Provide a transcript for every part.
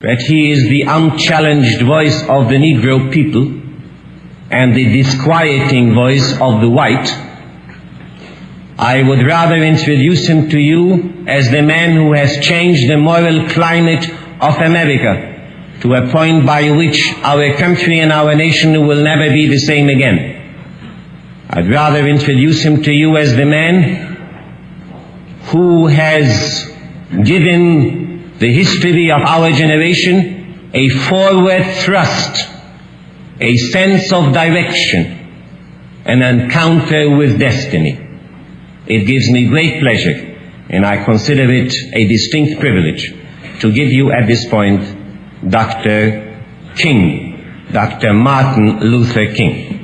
that he is the unchallenged voice of the Negro people and the disquieting voice of the white, I would rather introduce him to you as the man who has changed the moral climate of America to a point by which our country and our nation will never be the same again. I'd rather introduce him to you as the man who has given the history of our generation a forward thrust, a sense of direction, an encounter with destiny. It gives me great pleasure, and I consider it a distinct privilege, to give you at this point Dr. King, Dr. Martin Luther King.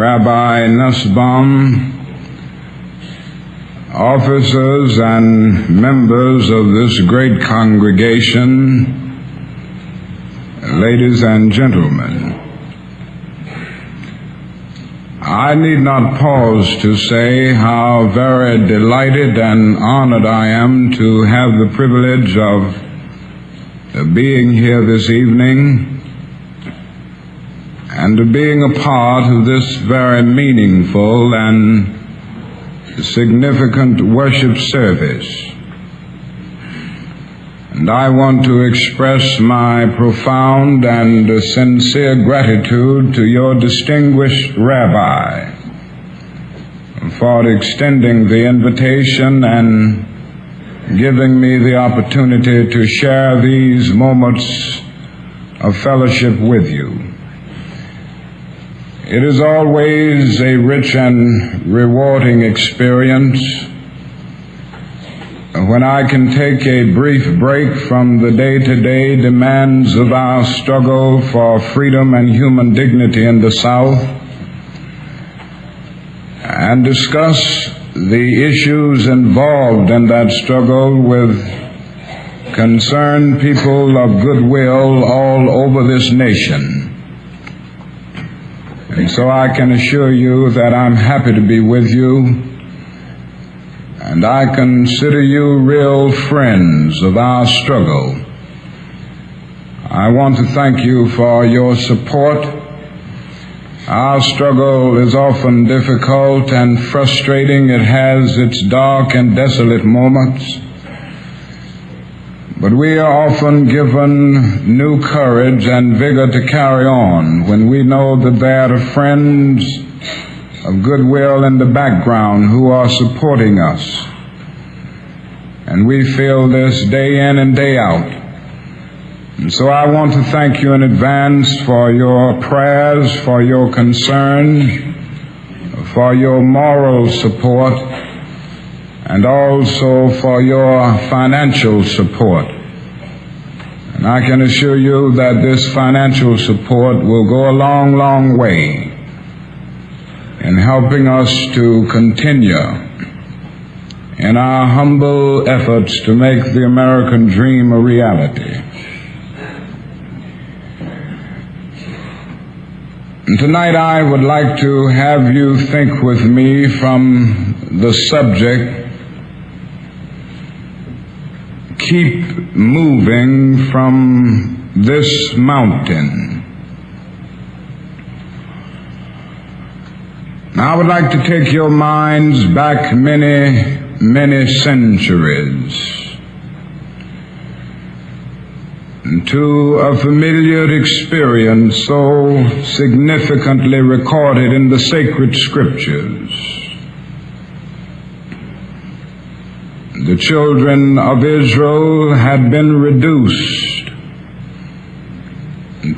Rabbi Nussbaum, officers and members of this great congregation, ladies and gentlemen, I need not pause to say how very delighted and honored I am to have the privilege of being here this evening and to being a part of this very meaningful and significant worship service. And I want to express my profound and sincere gratitude to your distinguished rabbi for extending the invitation and giving me the opportunity to share these moments of fellowship with you. It is always a rich and rewarding experience when I can take a brief break from the day-to-day demands of our struggle for freedom and human dignity in the South and discuss the issues involved in that struggle with concerned people of goodwill all over this nation. And so I can assure you that I'm happy to be with you, and I consider you real friends of our struggle. I want to thank you for your support. Our struggle is often difficult and frustrating. It has its dark and desolate moments. But we are often given new courage and vigor to carry on when we know that there are friends of goodwill in the background who are supporting us. And we feel this day in and day out. And so I want to thank you in advance for your prayers, for your concern, for your moral support, and also for your financial support. And I can assure you that this financial support will go a long, long way in helping us to continue in our humble efforts to make the American dream a reality. And tonight I would like to have you think with me from the subject, keep moving from this mountain. Now I would like to take your minds back many, many centuries to a familiar experience so significantly recorded in the sacred scriptures. The children of Israel had been reduced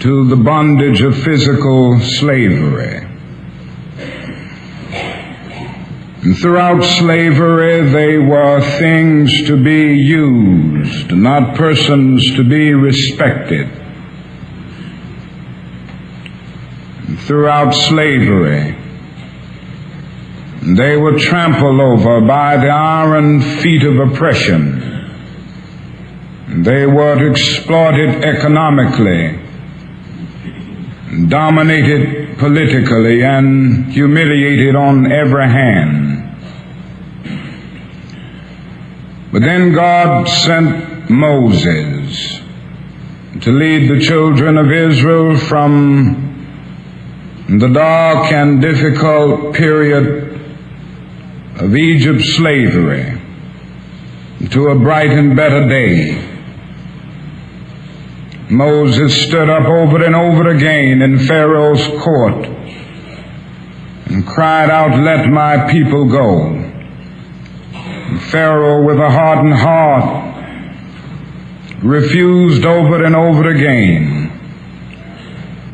to the bondage of physical slavery. And throughout slavery, they were things to be used, not persons to be respected. And throughout slavery, they were trampled over by the iron feet of oppression. They were exploited economically dominated politically and humiliated on every hand. But then God sent Moses to lead the children of Israel from the dark and difficult period of Egypt's slavery to a bright and better day. Moses stood up over and over again in Pharaoh's court and cried out, "Let my people go." And Pharaoh, with a hardened heart, refused over and over again.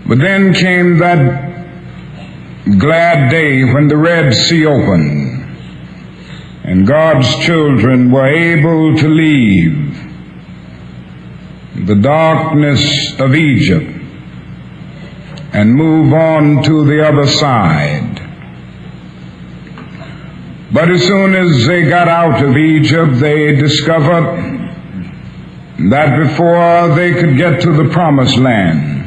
But then came that glad day when the Red Sea opened and God's children were able to leave the darkness of Egypt and move on to the other side. But as soon as they got out of Egypt, they discovered that before they could get to the promised land,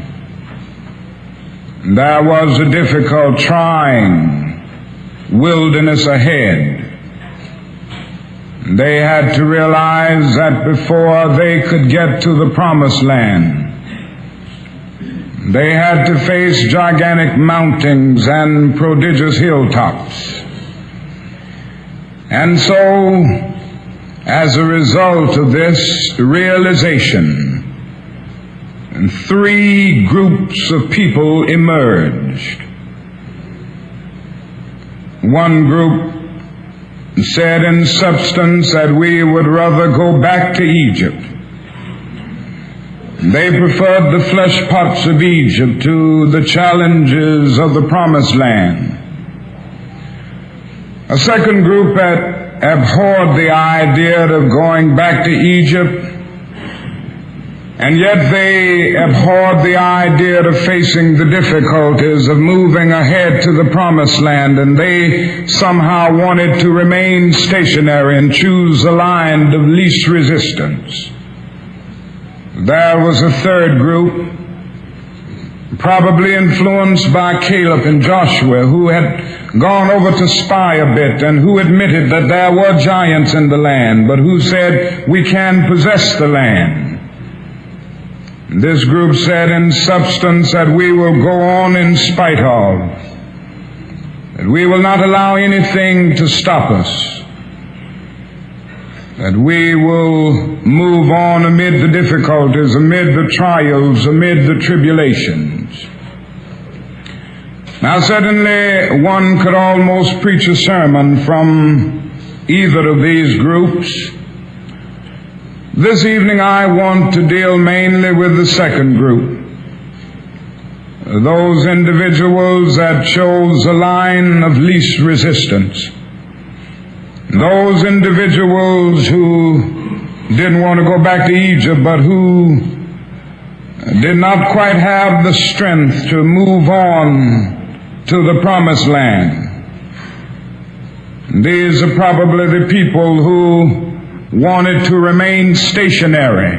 there was a difficult, trying wilderness ahead. They had to realize that before they could get to the promised land, they had to face gigantic mountains and prodigious hilltops. And so, as a result of this realization, three groups of people emerged. One group said in substance that we would rather go back to Egypt. They preferred the flesh pots of Egypt to the challenges of the promised land. A second group had abhorred the idea of going back to Egypt, and yet they abhorred the idea of facing the difficulties of moving ahead to the promised land, and they somehow wanted to remain stationary and choose the line of least resistance. There was a third group, probably influenced by Caleb and Joshua, who had gone over to spy a bit and who admitted that there were giants in the land, but who said, "We can possess the land." This group said in substance that we will go on in spite of, that we will not allow anything to stop us, that we will move on amid the difficulties, amid the trials, amid the tribulations. Now certainly one could almost preach a sermon from either of these groups. This evening I want to deal mainly with the second group, those individuals that chose a line of least resistance, those individuals who didn't want to go back to Egypt, but who did not quite have the strength to move on to the promised land. These are probably the people who wanted to remain stationary.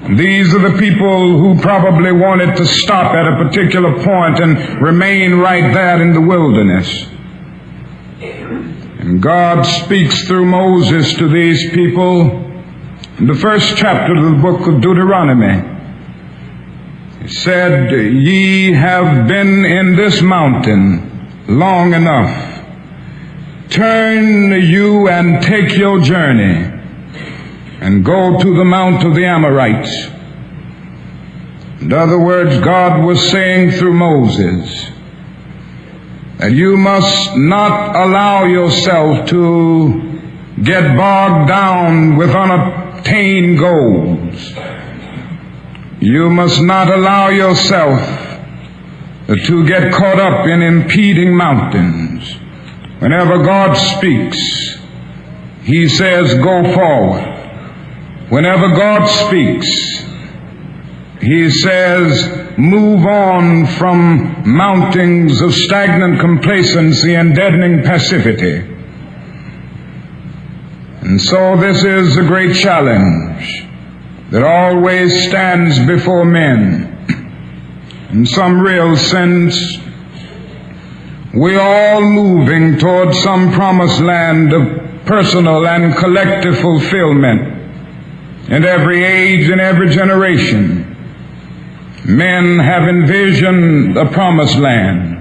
These are the people who probably wanted to stop at a particular point and remain right there in the wilderness. And God speaks through Moses to these people in the first chapter of the book of Deuteronomy. He said, "Ye have been in this mountain long enough. Turn you and take your journey and go to the mount of the Amorites." In other words, God was saying through Moses that you must not allow yourself to get bogged down with unobtained goals. You must not allow yourself to get caught up in impeding mountains. Whenever God speaks, He says, "Go forward." Whenever God speaks, He says, "Move on from mountains of stagnant complacency and deadening passivity." And so this is a great challenge that always stands before men. in some real sense, we're all moving toward some promised land of personal and collective fulfillment. In every age and every generation, men have envisioned a promised land.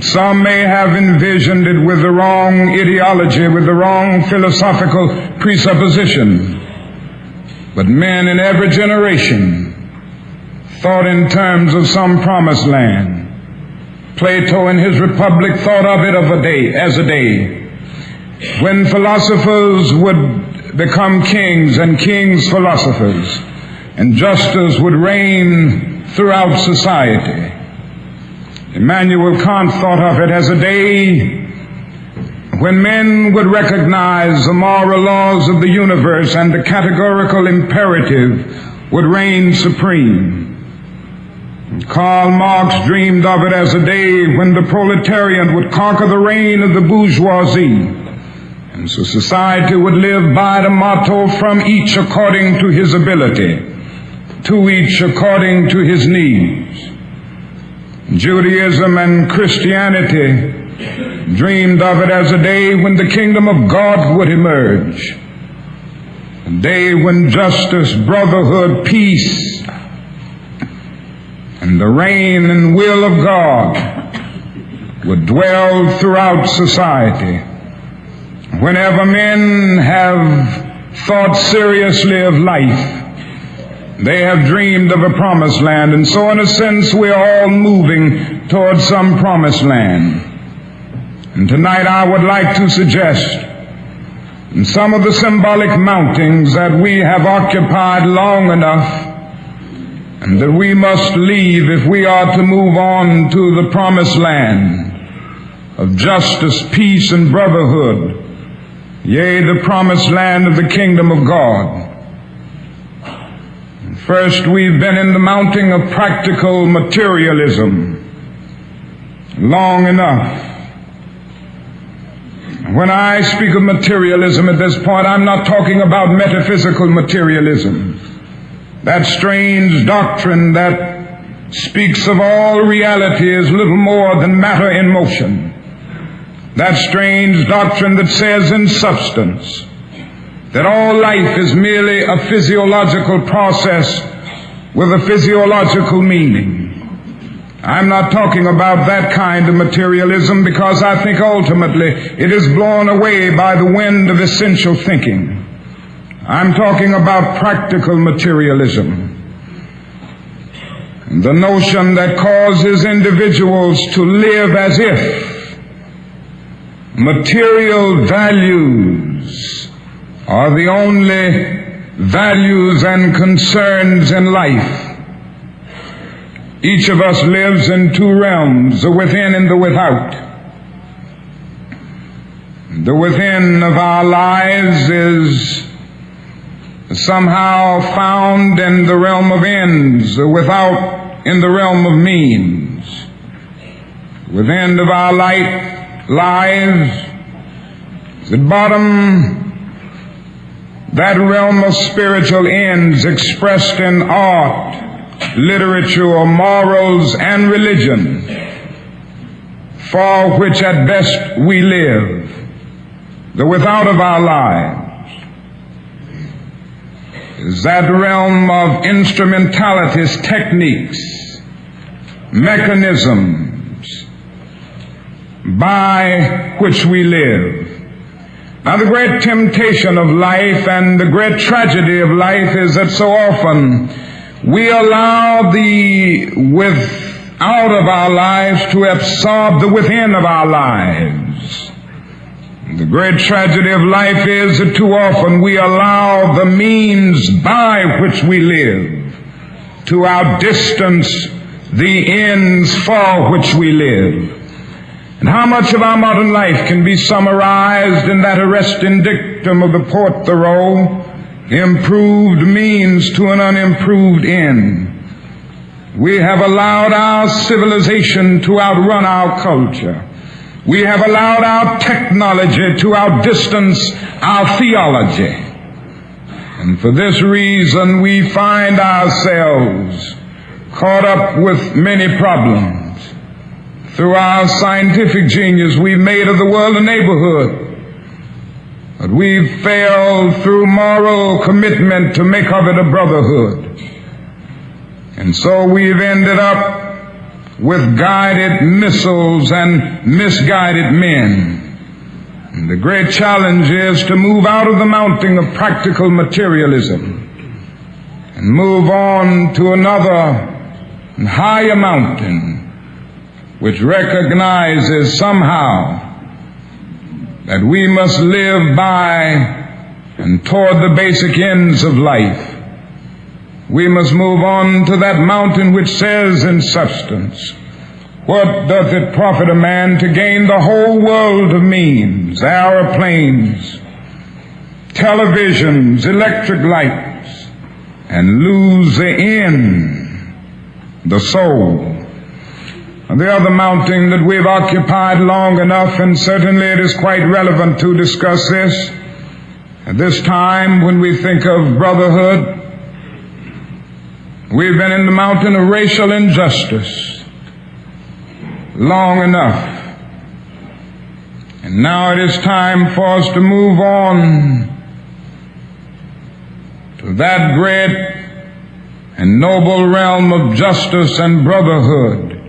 Some may have envisioned it with the wrong ideology, with the wrong philosophical presupposition. But men in every generation thought in terms of some promised land. Plato in his Republic thought of it as a day when philosophers would become kings and kings philosophers, and justice would reign throughout society. Immanuel Kant thought of it as a day when men would recognize the moral laws of the universe and the categorical imperative would reign supreme. Karl Marx dreamed of it as a day when the proletariat would conquer the reign of the bourgeoisie, and so society would live by the motto, from each according to his ability, to each according to his needs. Judaism and Christianity dreamed of it as a day when the kingdom of God would emerge, a day when justice, brotherhood, peace, and the reign and will of God would dwell throughout society. Whenever men have thought seriously of life, they have dreamed of a promised land. And so in a sense, we're all moving towards some promised land. And tonight I would like to suggest some of the symbolic mountings that we have occupied long enough, and that we must leave if we are to move on to the promised land of justice, peace, and brotherhood, yea, the promised land of the kingdom of God. First, we've been in the mounting of practical materialism long enough. When I speak of materialism at this point, I'm not talking about metaphysical materialism, that strange doctrine that speaks of all reality as little more than matter in motion. That strange doctrine that says in substance that all life is merely a physiological process with a physiological meaning. I'm not talking about that kind of materialism, because I think ultimately it is blown away by the wind of essential thinking. I'm talking about practical materialism, the notion that causes individuals to live as if material values are the only values and concerns in life. Each of us lives in two realms, the within and the without. The within of our lives is somehow found in the realm of ends, the without in the realm of means. Within of our lives, at bottom, that realm of spiritual ends expressed in art, literature, morals, and religion, for which at best we live. The without of our lives is that realm of instrumentalities, techniques, mechanisms by which we live. Now, the great temptation of life and the great tragedy of life is that so often we allow the without of our lives to absorb the within of our lives. The great tragedy of life is that too often we allow the means by which we live to outdistance the ends for which we live. And how much of our modern life can be summarized in that arresting dictum of the poet Thoreau, improved means to an unimproved end. We have allowed our civilization to outrun our culture. We have allowed our technology to outdistance our theology. And for this reason we find ourselves caught up with many problems. Through our scientific genius, we've made of the world a neighborhood. But we've failed through moral commitment to make of it a brotherhood. And so we've ended up with guided missiles and misguided men. And the great challenge is to move out of the mountain of practical materialism and move on to another and higher mountain which recognizes somehow that we must live by and toward the basic ends of life. We must move on to that mountain which says in substance, what doth it profit a man to gain the whole world of means, aeroplanes, televisions, electric lights, and lose the end, the soul? The other mountain that we've occupied long enough, and certainly it is quite relevant to discuss this at this time when we think of brotherhood. We've been in the mountain of racial injustice long enough. And now it is time for us to move on to that great and noble realm of justice and brotherhood.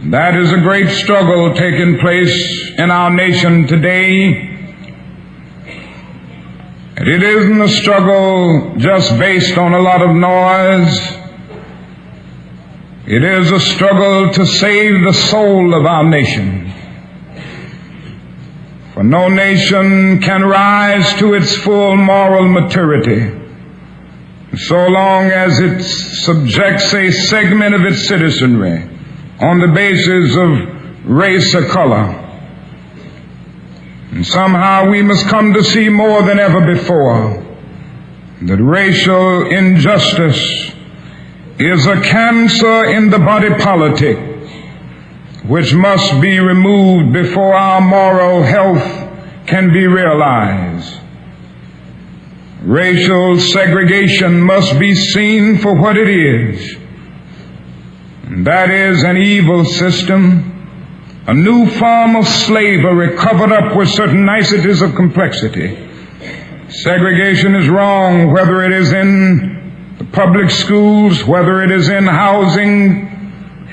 That is a great struggle taking place in our nation today. And it isn't a struggle just based on a lot of noise. It is a struggle to save the soul of our nation. For no nation can rise to its full moral maturity so long as it subjects a segment of its citizenry on the basis of race or color. And somehow we must come to see more than ever before that racial injustice is a cancer in the body politic which must be removed before our moral health can be realized. Racial segregation must be seen for what it is. And that is an evil system, a new form of slavery covered up with certain niceties of complexity. Segregation is wrong, whether it is in the public schools, whether it is in housing,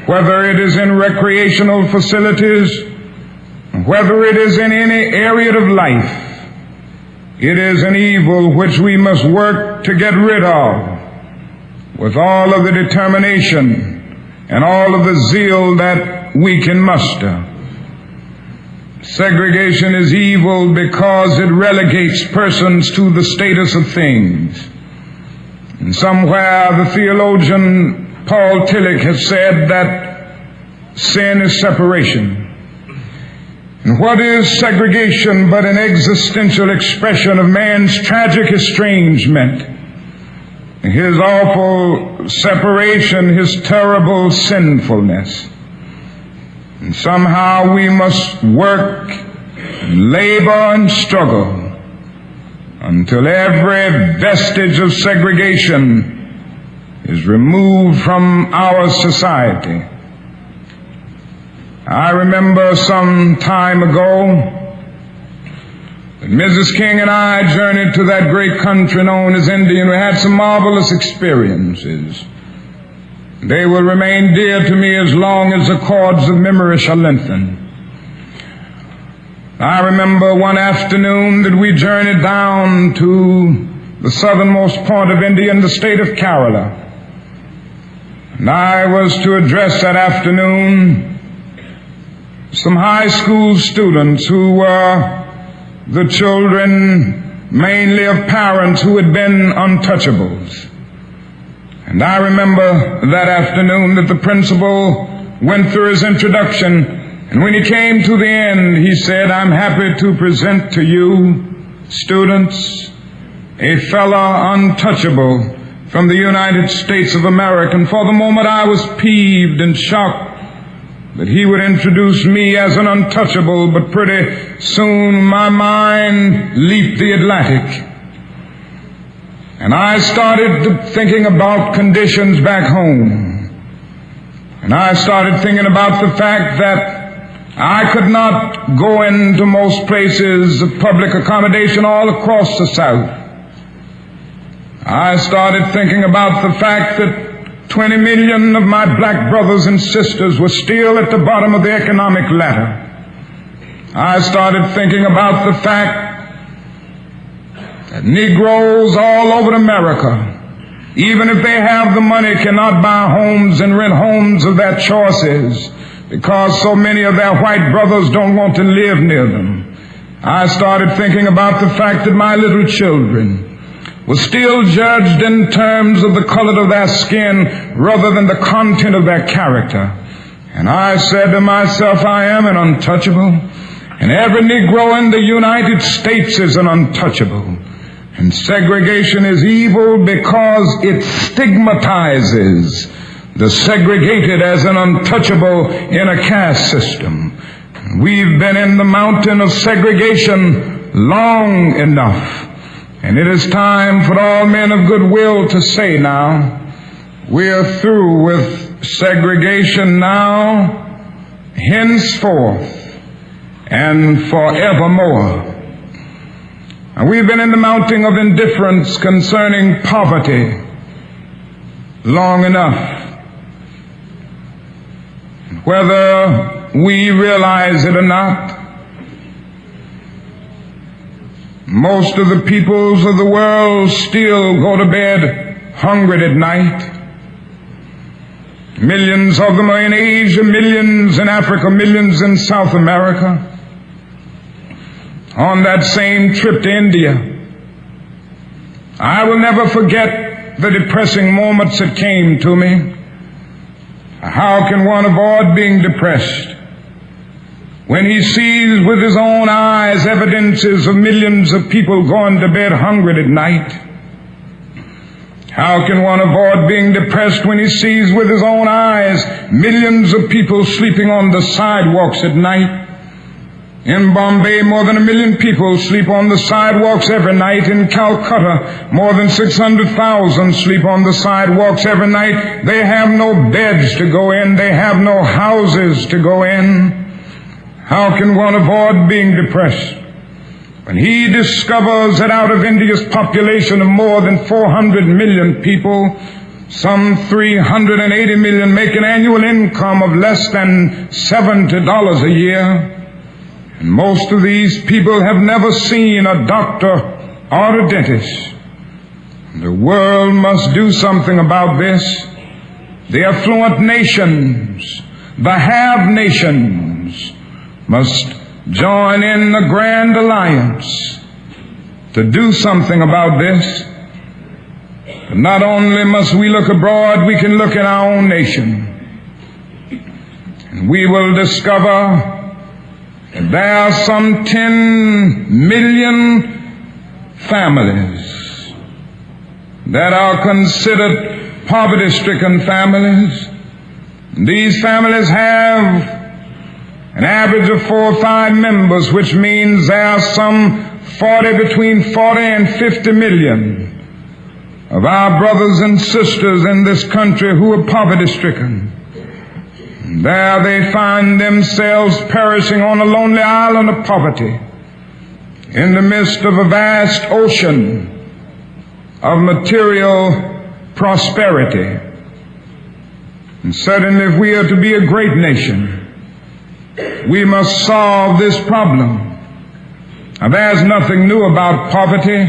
whether it is in recreational facilities, whether it is in any area of life. It is an evil which we must work to get rid of with all of the determination and all of the zeal that we can muster. Segregation is evil because it relegates persons to the status of things. And somewhere the theologian Paul Tillich has said that sin is separation. And what is segregation but an existential expression of man's tragic estrangement, his awful separation, his terrible sinfulness? And somehow we must work, labor, and struggle until every vestige of segregation is removed from our society. I remember some time ago that Mrs. King and I journeyed to that great country known as India, and we had some marvelous experiences. They will remain dear to me as long as the cords of memory shall lengthen. I remember one afternoon that we journeyed down to the southernmost point of India in the state of Kerala. And I was to address that afternoon some high school students who were the children mainly of parents who had been untouchables. And I remember that afternoon that the principal went through his introduction, and when he came to the end, he said, "I'm happy to present to you, students, a fellow untouchable from the United States of America." And for the moment I was peeved and shocked that he would introduce me as an untouchable, but pretty soon my mind leaped the Atlantic. And I started thinking about conditions back home. And I started thinking about the fact that I could not go into most places of public accommodation all across the South. I started thinking about the fact that 20 million of my black brothers and sisters were still at the bottom of the economic ladder. I started thinking about the fact that Negroes all over America, even if they have the money, cannot buy homes and rent homes of their choices because so many of their white brothers don't want to live near them. I started thinking about the fact that my little children were still judged in terms of the color of their skin rather than the content of their character. And I said to myself, I am an untouchable, and every Negro in the United States is an untouchable. And segregation is evil because it stigmatizes the segregated as an untouchable in a caste system. We've been in the mountain of segregation long enough. And it is time for all men of goodwill to say now, we're through with segregation now, henceforth, and forevermore. And we've been in the mountain of indifference concerning poverty long enough. Whether we realize it or not, most of the peoples of the world still go to bed hungry at night. Millions of them are in Asia, millions in Africa, millions in South America. On that same trip to India, I will never forget the depressing moments that came to me. How can one avoid being depressed when he sees with his own eyes evidences of millions of people going to bed hungry at night? How can one avoid being depressed when he sees with his own eyes millions of people sleeping on the sidewalks at night? In Bombay, more than 1 million people sleep on the sidewalks every night. In Calcutta, more than 600,000 sleep on the sidewalks every night. They have no beds to go in. They have no houses to go in. How can one avoid being depressed when he discovers that out of India's population of more than 400 million people, some 380 million make an annual income of less than $70 a year? And most of these people have never seen a doctor or a dentist. The world must do something about this. The affluent nations, the have nations, must join in the grand alliance to do something about this. But not only must we look abroad, we can look in our own nation. And we will discover that there are some 10 million families that are considered poverty-stricken families. These families have an average of 4 or 5 members, which means there are some between 40 and 50 million of our brothers and sisters in this country who are poverty-stricken. There they find themselves perishing on a lonely island of poverty in the midst of a vast ocean of material prosperity. And certainly if we are to be a great nation, we must solve this problem. Now, there's nothing new about poverty.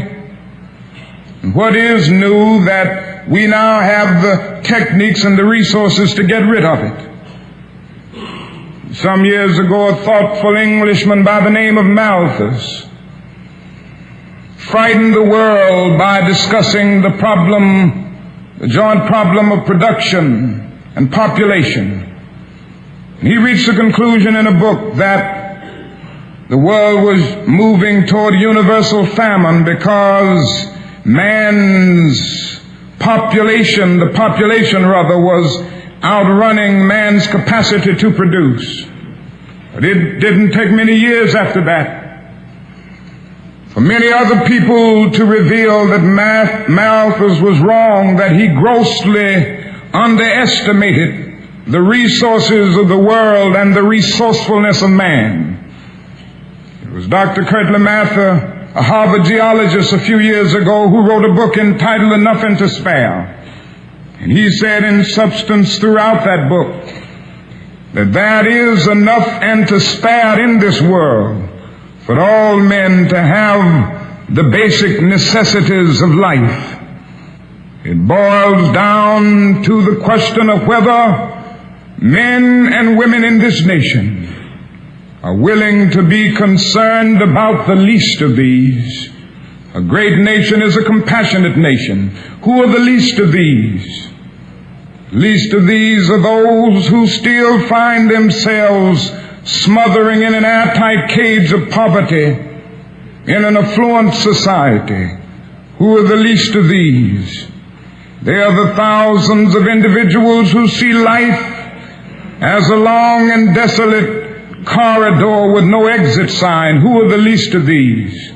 What is new, that we now have the techniques and the resources to get rid of it. Some years ago, a thoughtful Englishman by the name of Malthus frightened the world by discussing the joint problem of production and population. He reached the conclusion in a book that the world was moving toward universal famine because man's population, the population rather, was outrunning man's capacity to produce. But it didn't take many years after that for for many other people to reveal that Malthus was wrong, that he grossly underestimated the resources of the world and the resourcefulness of man. It was Dr. Kirtley Mather, a Harvard geologist, a few years ago, who wrote a book entitled Enough and to Spare. And he said in substance throughout that book that there is enough and to spare in this world for all men to have the basic necessities of life. It boils down to the question of whether men and women in this nation are willing to be concerned about the least of these. A great nation is a compassionate nation. Who are the least of these? Least of these are those who still find themselves smothering in an airtight cage of poverty in an affluent society. Who are the least of these? They are the thousands of individuals who see life as a long and desolate corridor with no exit sign. Who are the least of these?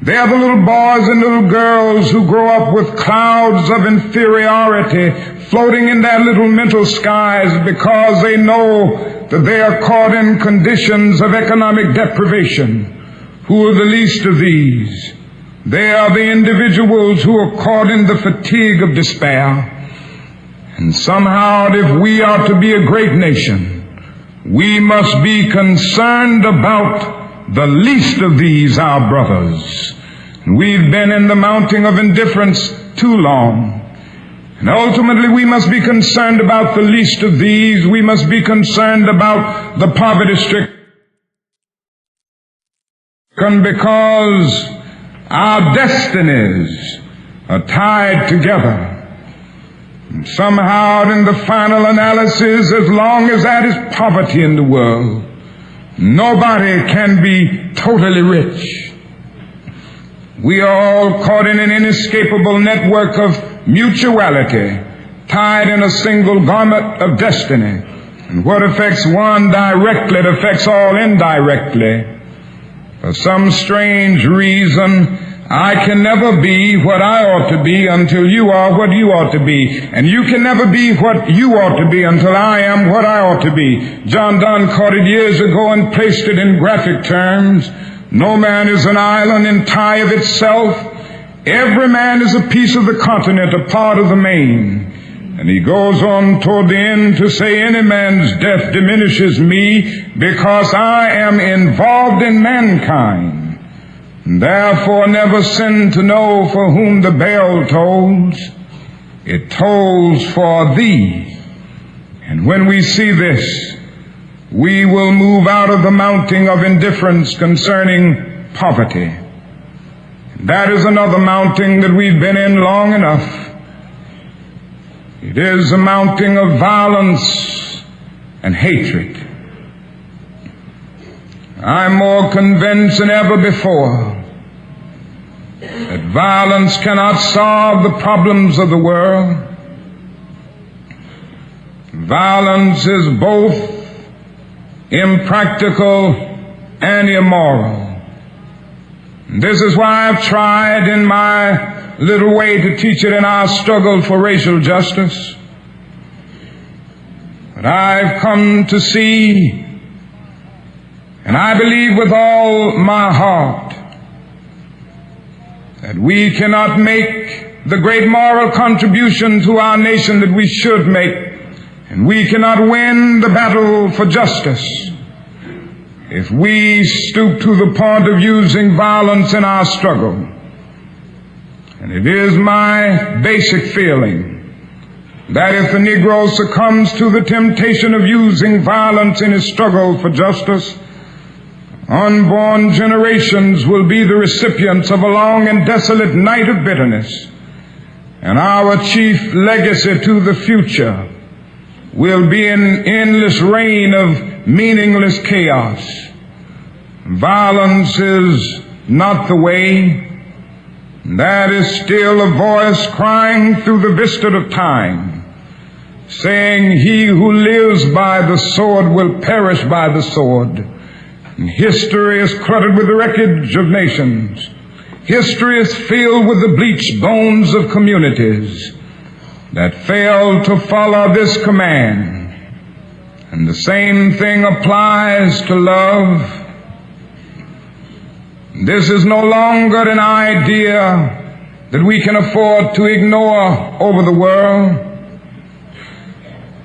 They are the little boys and little girls who grow up with clouds of inferiority floating in their little mental skies because they know that they are caught in conditions of economic deprivation. Who are the least of these? They are the individuals who are caught in the fatigue of despair. And somehow, if we are to be a great nation, we must be concerned about the least of these, our brothers. We've been in the mounting of indifference too long. And ultimately we must be concerned about the least of these. We must be concerned about the poverty-stricken, because our destinies are tied together. And somehow in the final analysis, as long as there is poverty in the world, nobody can be totally rich. We are all caught in an inescapable network of mutuality, tied in a single garment of destiny. And what affects one directly, it affects all indirectly. For some strange reason, I can never be what I ought to be until you are what you ought to be. And you can never be what you ought to be until I am what I ought to be. John Donne caught it years ago and placed it in graphic terms. No man is an island entire of itself. Every man is a piece of the continent, a part of the main. And he goes on toward the end to say, any man's death diminishes me because I am involved in mankind. And therefore never sin to know for whom the bell tolls. It tolls for thee. And when we see this, we will move out of the mounting of indifference concerning poverty. That is another mounting that we've been in long enough. It is a mounting of violence and hatred. I'm more convinced than ever before that violence cannot solve the problems of the world. Violence is both impractical and immoral. This is why I've tried in my little way to teach it in our struggle for racial justice. But I've come to see, and I believe with all my heart, that we cannot make the great moral contribution to our nation that we should make, and we cannot win the battle for justice if we stoop to the point of using violence in our struggle. And it is my basic feeling that if the Negro succumbs to the temptation of using violence in his struggle for justice, unborn generations will be the recipients of a long and desolate night of bitterness. And our chief legacy to the future will be an endless reign of meaningless chaos. Violence is not the way. That is still a voice crying through the vista of time, saying, he who lives by the sword will perish by the sword. And history is cluttered with the wreckage of nations. History is filled with the bleached bones of communities that failed to follow this command. And the same thing applies to love. This is no longer an idea that we can afford to ignore over the world.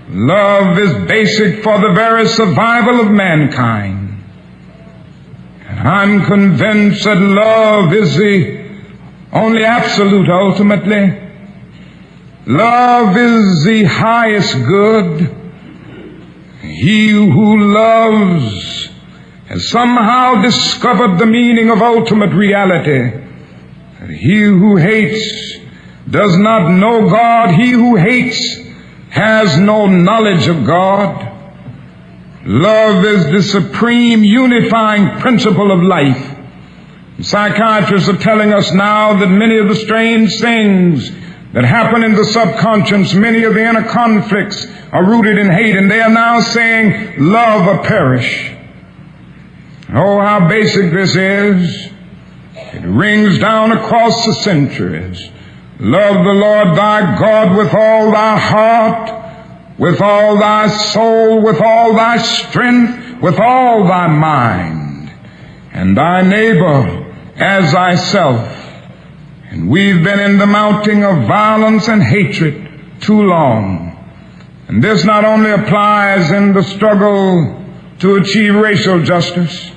Love is basic for the very survival of mankind. And I'm convinced that love is the only absolute ultimately. Love is the highest good. He who loves has somehow discovered the meaning of ultimate reality. He who hates does not know God. He who hates has no knowledge of God. Love is the supreme unifying principle of life. Psychiatrists are telling us now that many of the strange things that happen in the subconscious, many of the inner conflicts are rooted in hate, and they are now saying, love or perish. Oh, how basic this is. It rings down across the centuries. Love the Lord thy God with all thy heart, with all thy soul, with all thy strength, with all thy mind, and thy neighbor as thyself. And we've been in the mounting of violence and hatred too long. And this not only applies in the struggle to achieve racial justice.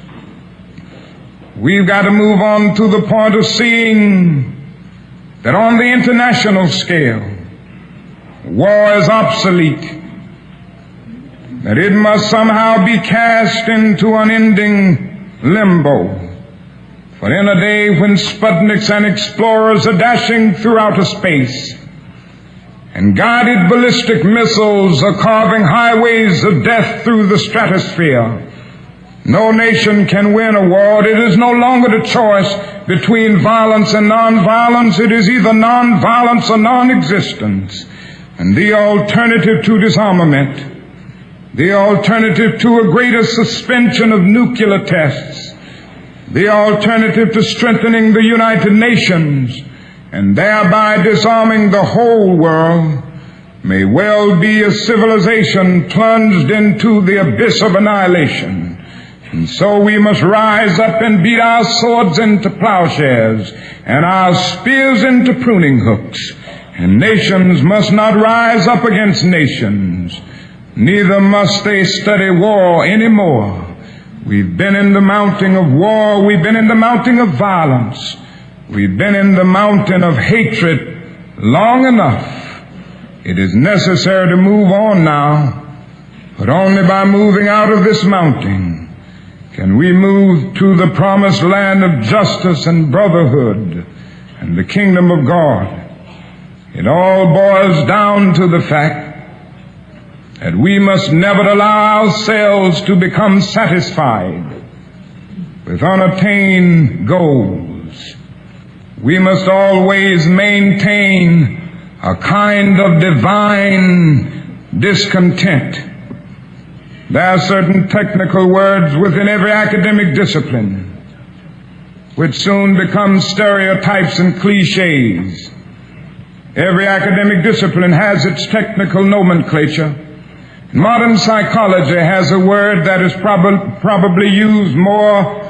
We've got to move on to the point of seeing that on the international scale, war is obsolete, that it must somehow be cast into unending limbo. For in a day when Sputniks and explorers are dashing through outer space, and guided ballistic missiles are carving highways of death through the stratosphere, no nation can win a war. It is no longer the choice between violence and nonviolence. It is either nonviolence or non-existence. And the alternative to disarmament, the alternative to a greater suspension of nuclear tests, the alternative to strengthening the United Nations and thereby disarming the whole world, may well be a civilization plunged into the abyss of annihilation. And so we must rise up and beat our swords into plowshares and our spears into pruning hooks. And nations must not rise up against nations. Neither must they study war anymore. We've been in the mountain of war. We've been in the mountain of violence. We've been in the mountain of hatred long enough. It is necessary to move on now, but only by moving out of this mountain can we move to the promised land of justice and brotherhood and the kingdom of God. It all boils down to the fact that we must never allow ourselves to become satisfied with unattained goals. We must always maintain a kind of divine discontent. There are certain technical words within every academic discipline which soon become stereotypes and cliches. Every academic discipline has its technical nomenclature. Modern psychology has a word that is probably used more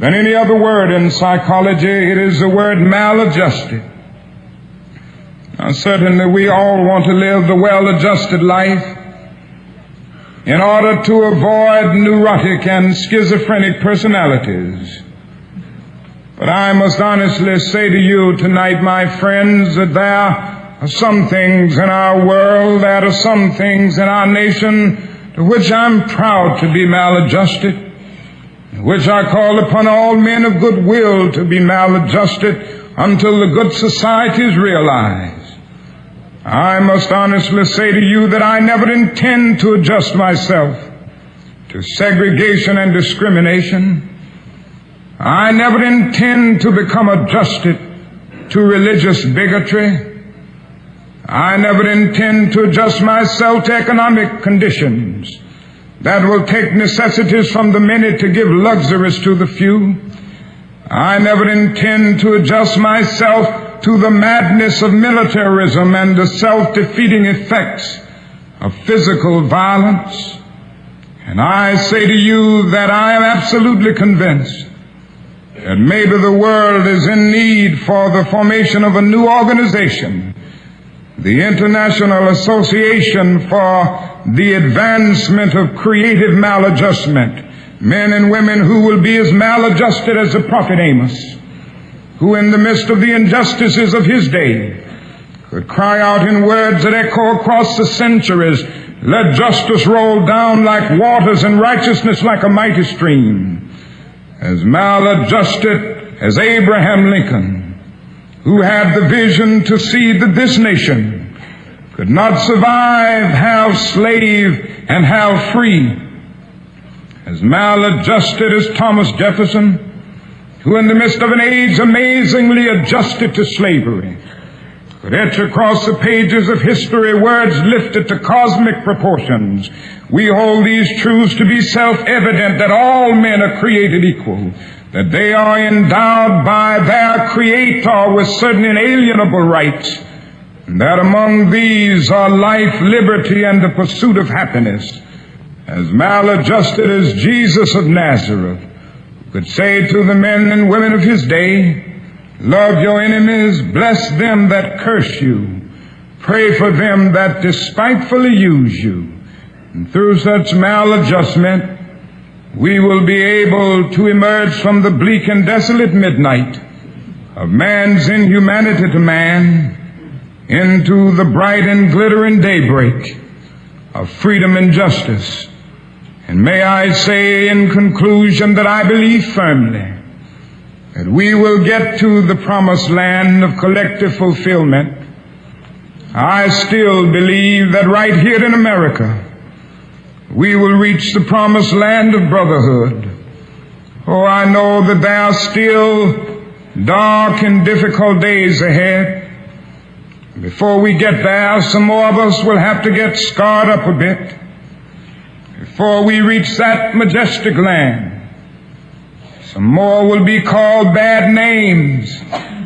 than any other word in psychology. It is the word maladjusted. Now, certainly we all want to live the well-adjusted life in order to avoid neurotic and schizophrenic personalities. But I must honestly say to you tonight, my friends, that there are some things in our world, there are some things in our nation to which I'm proud to be maladjusted, which I call upon all men of goodwill to be maladjusted until the good society is realized. I must honestly say to you that I never intend to adjust myself to segregation and discrimination. I never intend to become adjusted to religious bigotry. I never intend to adjust myself to economic conditions that will take necessities from the many to give luxuries to the few. I never intend to adjust myself to the madness of militarism and the self-defeating effects of physical violence. And I say to you that I am absolutely convinced that maybe the world is in need for the formation of a new organization, the International Association for the Advancement of Creative Maladjustment, men and women who will be as maladjusted as the prophet Amos, who in the midst of the injustices of his day could cry out in words that echo across the centuries, "Let justice roll down like waters and righteousness like a mighty stream." As maladjusted as Abraham Lincoln, who had the vision to see that this nation could not survive half slave and half free. As maladjusted as Thomas Jefferson, who in the midst of an age amazingly adjusted to slavery, could etch across the pages of history words lifted to cosmic proportions. We hold these truths to be self-evident, that all men are created equal, that they are endowed by their Creator with certain inalienable rights, and that among these are life, liberty, and the pursuit of happiness. As maladjusted as Jesus of Nazareth could say to the men and women of his day, "Love your enemies, bless them that curse you, pray for them that despitefully use you." And through such maladjustment, we will be able to emerge from the bleak and desolate midnight of man's inhumanity to man into the bright and glittering daybreak of freedom and justice. And may I say in conclusion that I believe firmly that we will get to the promised land of collective fulfillment. I still believe that right here in America, we will reach the promised land of brotherhood. Oh, I know that there are still dark and difficult days ahead. Before we get there, some more of us will have to get scarred up a bit before we reach that majestic land. Some more will be called bad names.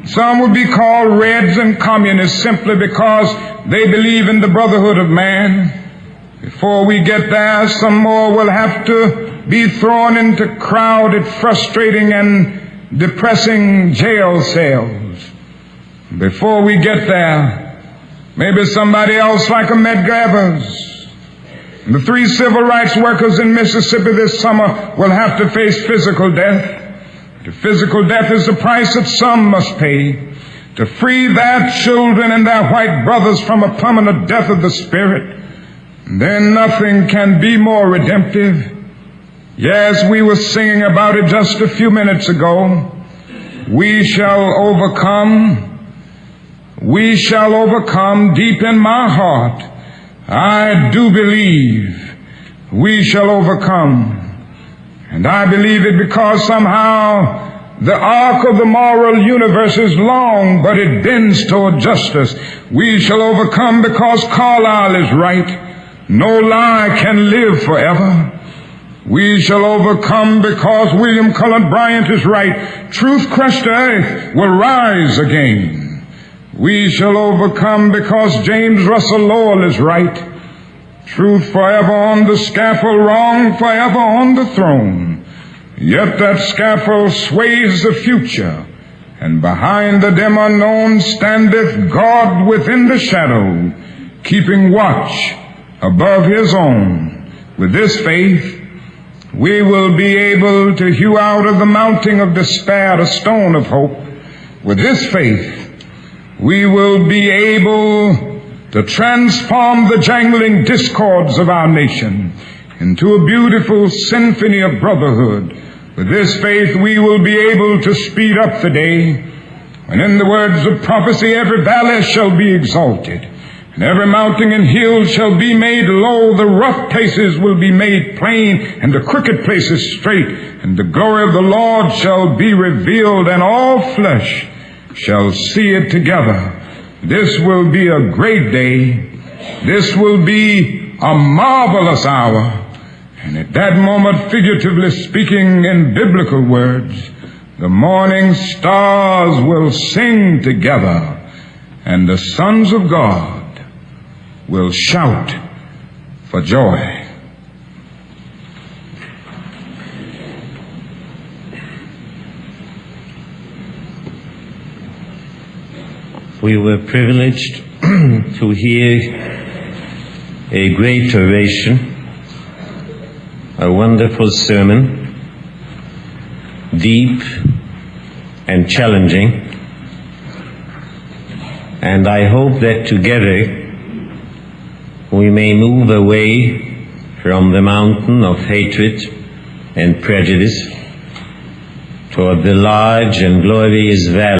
Some will be called Reds and Communists simply because they believe in the brotherhood of man. Before we get there, some more will have to be thrown into crowded, frustrating, and depressing jail cells. Before we get there, maybe somebody else like Medgar Evers, the 3 civil rights workers in Mississippi this summer, will have to face physical death. The physical death is the price that some must pay to free their children and their white brothers from a permanent death of the spirit. Then nothing can be more redemptive. Yes, we were singing about it just a few minutes ago. We shall overcome. We shall overcome. Deep in my heart, I do believe we shall overcome. And I believe it because somehow the arc of the moral universe is long, but it bends toward justice. We shall overcome because Carlyle is right. No lie can live forever. We shall overcome because William Cullen Bryant is right. Truth crushed to earth will rise again. We shall overcome because James Russell Lowell is right. Truth forever on the scaffold, wrong forever on the throne. Yet that scaffold sways the future, and behind the dim unknown standeth God within the shadow, keeping watch above his own. With this faith, we will be able to hew out of the mountain of despair a stone of hope. With this faith, we will be able to transform the jangling discords of our nation into a beautiful symphony of brotherhood. With this faith, we will be able to speed up the day when, in the words of prophecy, every valley shall be exalted, and every mountain and hill shall be made low. The rough places will be made plain, and the crooked places straight, and the glory of the Lord shall be revealed, and all flesh shall see it together. This will be a great day. This will be a marvelous hour. And at that moment, figuratively speaking in biblical words, The morning stars will sing together, and the sons of God will shout for joy. We were privileged to hear a great oration, a wonderful sermon, deep and challenging, and I hope that together we may move away from the mountain of hatred and prejudice toward the large and glorious valley